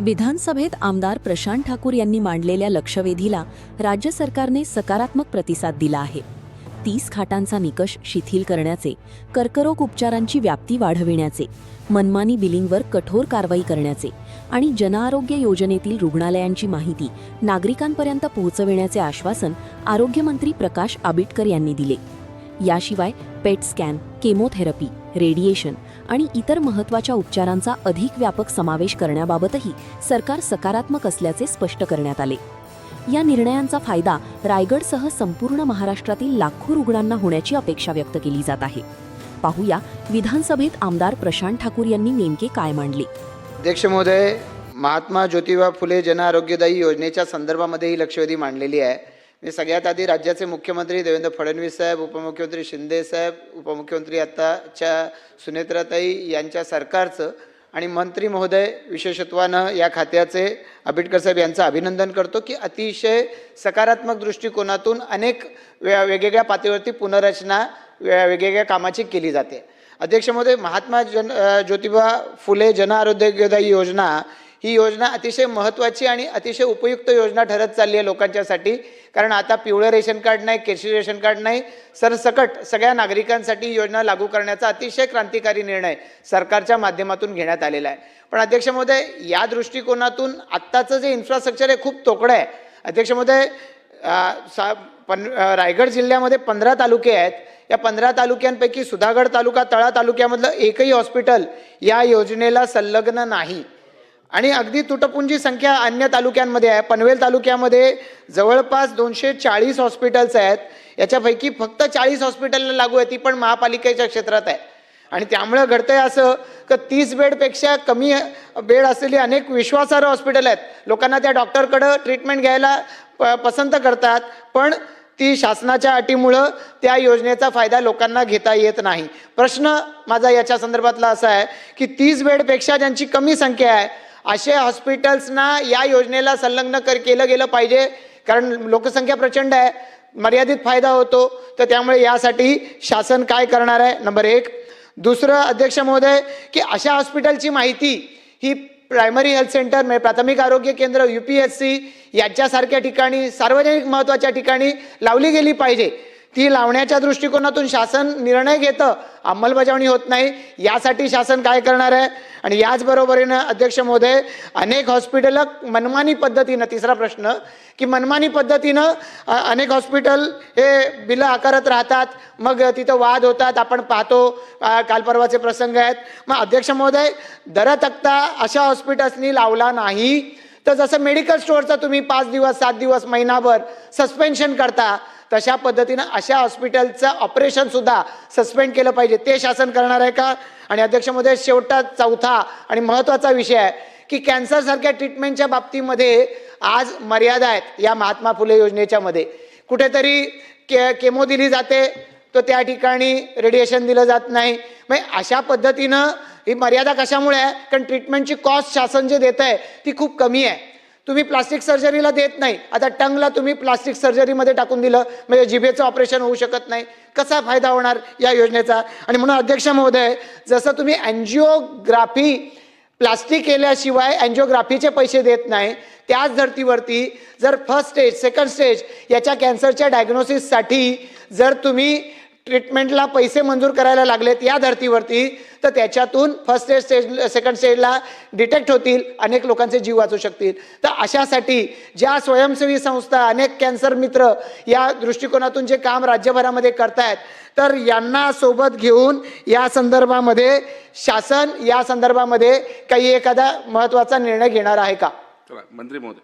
विधानसभेत आमदार प्रशांत ठाकूर यांनी मांडलेल्या लक्षवेधीला राज्य सरकारने सकारात्मक प्रतिसाद दिला आहे. 30 खाटांचा निकष शिथिल करण्याचे, कर्करोग उपचारांची व्याप्ती वाढविण्याचे, मनमानी बिलिंगवर कठोर कारवाई करण्याचे आणि जनआरोग्य योजनेतील रुग्णालयांची माहिती नागरिकांपर्यंत पोहोचविण्याचे आश्वासन आरोग्यमंत्री प्रकाश आबिटकर यांनी दिले. याशिवाय पेट स्कॅन, केमोथेरपी, रेडिएशन आणि इतर महत्त्वाच्या उपचारांचा अधिक व्यापक समावेश करण्याबाबतही सरकार सकारात्मक असल्याचे स्पष्ट करण्यात आले. या निर्णयांचा फायदा रायगडसह संपूर्ण महाराष्ट्रातील लाखो रुग्णांना होण्याची अपेक्षा व्यक्त केली जात आहे. पाहूया विधानसभेत आमदार प्रशांत ठाकूर यांनी नेमके काय मांडले. अध्यक्ष महोदय, महात्मा ज्योतिबा फुले जन आरोग्यदायी योजनेच्या संदर्भामध्ये ही लक्षवेधी मांडलेली आहे. मी सगळ्यात आधी राज्याचे मुख्यमंत्री देवेंद्र फडणवीस साहेब, उपमुख्यमंत्री शिंदे साहेब, उपमुख्यमंत्री आताच्या सुनेत्राताई यांच्या सरकारचं आणि मंत्री महोदय विशेषत्वानं या खात्याचे आबिटकर साहेब यांचं अभिनंदन करतो की अतिशय सकारात्मक दृष्टिकोनातून अनेक वेगवेगळ्या पातळीवरती पुनर्रचना वेगवेगळ्या कामाची केली जाते. अध्यक्ष महोदय, महात्मा ज्योतिबा फुले जन आरोग्यदायी योजना ही योजना अतिशय महत्त्वाची आणि अतिशय उपयुक्त योजना ठरत चालली आहे लोकांच्यासाठी. कारण आता पिवळं रेशन कार्ड नाही, केशरी रेशन कार्ड नाही, सरसकट सगळ्या नागरिकांसाठी योजना लागू करण्याचा अतिशय क्रांतिकारी निर्णय सरकारच्या माध्यमातून घेण्यात आलेला आहे. पण अध्यक्ष महोदय, या दृष्टिकोनातून आत्ताचं जे इन्फ्रास्ट्रक्चर आहे खूप तोकडं आहे. अध्यक्ष महोदय, रायगड जिल्ह्यामध्ये 15 तालुके आहेत. या 15 तालुक्यांपैकी सुधागड तालुका, तळा तालुक्यामधलं एकही हॉस्पिटल या योजनेला संलग्न नाही आणि अगदी तुटपुंजी संख्या अन्य तालुक्यांमध्ये आहे. पनवेल तालुक्यामध्ये जवळपास 240 हॉस्पिटल्स आहेत. याच्यापैकी फक्त 40 हॉस्पिटलला लागू आहे, ती पण महापालिकेच्या क्षेत्रात आहे. आणि त्यामुळे घडतंय असं की 30 बेडपेक्षा कमी बेड असलेली अनेक विश्वासार्ह हॉस्पिटल आहेत. लोकांना त्या डॉक्टरकडं ट्रीटमेंट घ्यायला पसंत करतात, पण ती शासनाच्या अटीमुळं त्या योजनेचा फायदा लोकांना घेता येत नाही. प्रश्न माझा याच्या संदर्भातला असा आहे की 30 बेडपेक्षा ज्यांची कमी संख्या आहे अशा हॉस्पिटल्सना या योजनेला संलग्न केलं गेलं पाहिजे. कारण लोकसंख्या प्रचंड आहे, मर्यादित फायदा होतो. तर त्यामुळे यासाठी शासन काय करणार आहे, नंबर 1. दुसरं अध्यक्ष महोदय, की अशा हॉस्पिटलची माहिती ही प्रायमरी हेल्थ सेंटर म्हणजे प्राथमिक आरोग्य केंद्र, UPSC यांच्यासारख्या ठिकाणी, सार्वजनिक महत्त्वाच्या ठिकाणी लावली गेली पाहिजे. ती लावण्याच्या दृष्टिकोनातून शासन निर्णय घेतं, अंमलबजावणी होत नाही. यासाठी शासन काय करणार आहे. आणि याचबरोबरीनं अध्यक्ष महोदय, अनेक हॉस्पिटल मनमानी पद्धतीनं, तिसरा प्रश्न, की मनमानी पद्धतीनं अनेक हॉस्पिटल हे बिलं आकारत राहतात, मग तिथं वाद होतात. आपण पाहतो, काल परवाचे प्रसंग आहेत. मग अध्यक्ष महोदय, दर तक्ता अशा हॉस्पिटल्सनी लावला नाही तर जसं मेडिकल स्टोअरचं तुम्ही 5 दिवस, 7 दिवस, महिनाभर सस्पेन्शन करता, तशा पद्धतीनं अशा हॉस्पिटलचं ऑपरेशन सुद्धा सस्पेंड केलं पाहिजे. ते शासन करणार आहे का. आणि अध्यक्ष महोदय, शेवटचा चौथा आणि महत्त्वाचा विषय आहे की कॅन्सरसारख्या ट्रीटमेंटच्या बाबतीमध्ये आज मर्यादा आहेत. या महात्मा फुले योजनेच्या मध्ये कुठेतरी केमो दिली जाते, तो त्या ठिकाणी रेडिएशन दिलं जात नाही. मग अशा पद्धतीनं ही मर्यादा कशामुळे आहे, कारण ट्रीटमेंटची कॉस्ट शासन जे देत आहे ती खूप कमी आहे. तुम्ही प्लास्टिक सर्जरीला देत नाही, आता टंगला तुम्ही प्लास्टिक सर्जरीमध्ये टाकून दिलं म्हणजे जिभेचं ऑपरेशन होऊ शकत नाही. कसा फायदा होणार या योजनेचा. आणि म्हणून अध्यक्ष महोदय, जसं तुम्ही अँजिओग्राफी प्लास्टिक केल्याशिवाय अँजिओग्राफीचे पैसे देत नाही, त्याच धर्तीवरती जर फर्स्ट स्टेज, सेकंड स्टेज याच्या कॅन्सरच्या डायग्नोसिससाठी जर तुम्ही ट्रीटमेंटला पैसे मंजूर करायला लागलेत या धर्तीवरती, तर त्याच्यातून फर्स्ट स्टेज, सेकंड स्टेजला डिटेक्ट होतील, अनेक लोकांचे जीव वाचू शकतील. तर अशासाठी ज्या स्वयंसेवी संस्था, अनेक कॅन्सर मित्र या दृष्टिकोनातून जे काम राज्यभरामध्ये करतायत, तर यांना सोबत घेऊन या संदर्भामध्ये शासन या संदर्भामध्ये काही एखादा महत्त्वाचा निर्णय घेणार आहे का. मंत्री महोदय,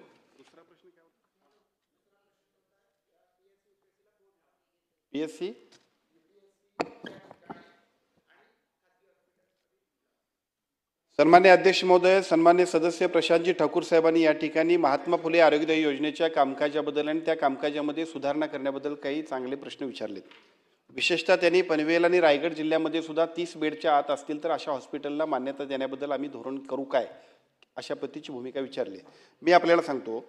PSC सन्मान्य अध्यक्ष महोदय, सन्मान्य सदस्य प्रशांतजी ठाकूर साहेबांनी या ठिकाणी महात्मा फुले आरोग्यदायी योजनेच्या कामकाजाबद्दल आणि त्या कामकाजामध्ये सुधारणा करण्याबद्दल काही चांगले प्रश्न विचारलेत. विशेषतः त्यांनी पनवेल आणि रायगड जिल्ह्यामध्ये सुद्धा 30 बेडच्या आत असतील तर अशा हॉस्पिटलला मान्यता देण्याबद्दल आम्ही धोरण करू काय, अशा पद्धतीची भूमिका विचारली. मी आपल्याला सांगतो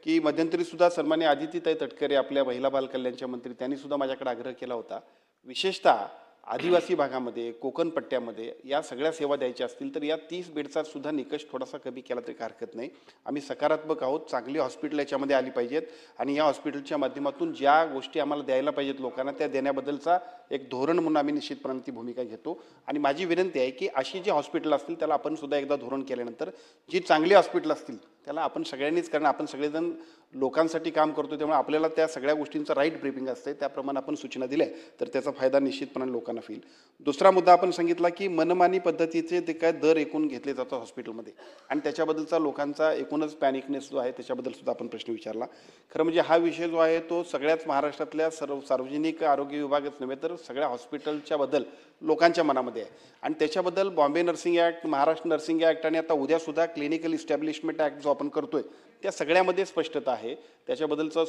की मध्यंतरी सुद्धा सन्मान्य आदितीताई तटकरे, आपल्या महिला बाल कल्याणच्या मंत्री, त्यांनी सुद्धा माझ्याकडे आग्रह केला होता. विशेषतः आदिवासी भागामध्ये, कोकण पट्ट्यामध्ये या सगळ्या सेवा द्यायच्या असतील तर या 30 बेडचा सुद्धा निकष थोडासा कमी केला तरी हरकत नाही. आम्ही सकारात्मक आहोत. चांगली हॉस्पिटल याच्यामध्ये आली पाहिजेत आणि या हॉस्पिटलच्या माध्यमातून ज्या गोष्टी आम्हाला द्यायला पाहिजेत लोकांना त्या देण्याबद्दलचा एक धोरण म्हणून आम्ही निश्चितपणाने ती भूमिका घेतो. आणि माझी विनंती आहे की अशी जी हॉस्पिटल असतील त्याला आपण सुद्धा एकदा धोरण केल्यानंतर जी चांगली हॉस्पिटल असतील त्याला आपण सगळ्यांनीच, कारण आपण सगळेजण लोकांसाठी काम करतो त्यामुळे आपल्याला त्या सगळ्या गोष्टींचं राईट ब्रीफिंग असते, त्याप्रमाणे आपण सूचना दिल्या तर त्याचा फायदा निश्चितपणे लोकांना होईल. दुसरा मुद्दा आपण सांगितला की मनमानी पद्धतीचे ते काय दर एकूण घेतले जातात हॉस्पिटलमध्ये आणि त्याच्याबद्दलचा लोकांचा एकूणच पॅनिकनेस जो आहे त्याच्याबद्दल सुद्धा आपण प्रश्न विचारला. खरं म्हणजे हा विषय जो आहे तो सगळ्याच महाराष्ट्रातल्या सार्वजनिक आरोग्य विभागच नव्हे तर सगळ्या हॉस्पिटलच्या बद्दल लोकांच्या मनामध्ये आहे आणि त्याच्याबद्दल Bombay nursing act, Maharashtra nursing act आणि आता उद्यासुद्धा क्लिनिकल इस्टॅब्लिशमेंट ॲक्ट जो आपण करतोय त्या सगळ्यामध्ये स्पष्टता आहे. त्याच्याबद्दलचं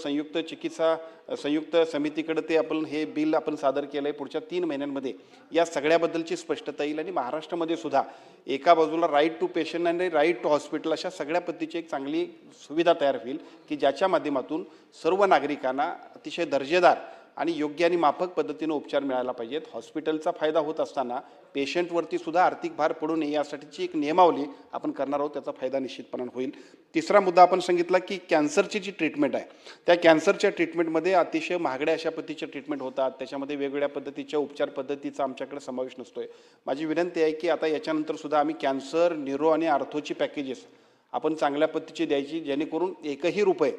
संयुक्त समितीकडे ते आपण हे बिल आपण सादर केलं आहे. पुढच्या 3 महिन्यांमध्ये या सगळ्याबद्दलची स्पष्टता येईल आणि महाराष्ट्रामध्ये सुद्धा एका बाजूला राईट टू पेशंट आणि राईट टू हॉस्पिटल अशा सगळ्या पद्धतीची एक चांगली सुविधा तयार होईल की ज्याच्या माध्यमातून सर्व नागरिकांना अतिशय दर्जेदार आणि योग्य आणि माफक पद्धतीने उपचार मिळायला पाहिजेत. हॉस्पिटलचा फायदा होत असताना पेशंटवरती सुद्धा आर्थिक भार पडू नये यासाठीची एक नियमावली आपण करणार आहोत, त्याचा फायदा निश्चितपणे होईल. तिसरा मुद्दा आपण सांगितला की कॅन्सरची जी ट्रीटमेंट आहे त्या कॅन्सरच्या ट्रीटमेंटमध्ये अतिशय महागड्या अशा पद्धतीच्या ट्रीटमेंट होतात, त्याच्यामध्ये वेगवेगळ्या पद्धतीच्या उपचार पद्धतीचा आमच्याकडे समावेश नसतोय. माझी विनंती आहे की आता याच्यानंतर सुद्धा आम्ही कॅन्सर, न्यूरो आणि आर्थोची पॅकेजेस आपण चांगल्या पद्धतीची द्यायची जेणेकरून एकही रुपये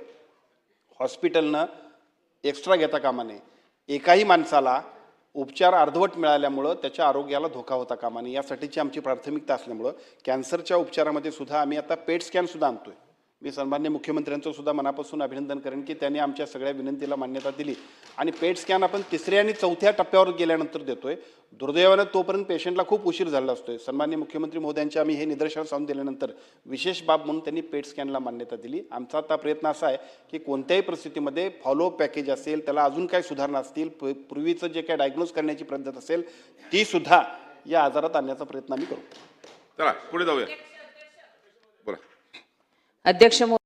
हॉस्पिटलनं एक्स्ट्रा घेता कामा नये. एकाही माणसाला उपचार अर्धवट मिळाल्यामुळं त्याच्या आरोग्याला धोका होता कामा नये यासाठीची आमची प्राथमिकता असल्यामुळं कॅन्सरच्या उपचारामध्ये सुद्धा आम्ही आता पेट स्कॅन सुद्धा आणतोय. मी सन्मान्य मुख्यमंत्र्यांचं सुद्धा मनापासून अभिनंदन करेन की त्यांनी आमच्या सगळ्या विनंतीला मान्यता दिली आणि पेट स्कॅन आपण 3ऱ्या आणि 4थ्या टप्प्यावर गेल्यानंतर देतोय. दुर्दैवानं तोपर्यंत पेशंटला खूप उशीर झाला असतोय. सन्मान्य मुख्यमंत्री महोदयांच्या आम्ही हे निदर्शनास आणून दिल्यानंतर विशेष बाब म्हणून त्यांनी पेट स्कॅनला मान्यता दिली. आमचा आता प्रयत्न असा आहे की कोणत्याही परिस्थितीमध्ये फॉलोअप पॅकेज असेल, त्याला अजून काही सुधारणा असतील, पूर्वीचं जे काही डायग्नोज करण्याची पद्धत असेल ती सुद्धा या आजारात आणण्याचा प्रयत्न आम्ही करू. चला पुढे जाऊया. बोला. अध्यक्ष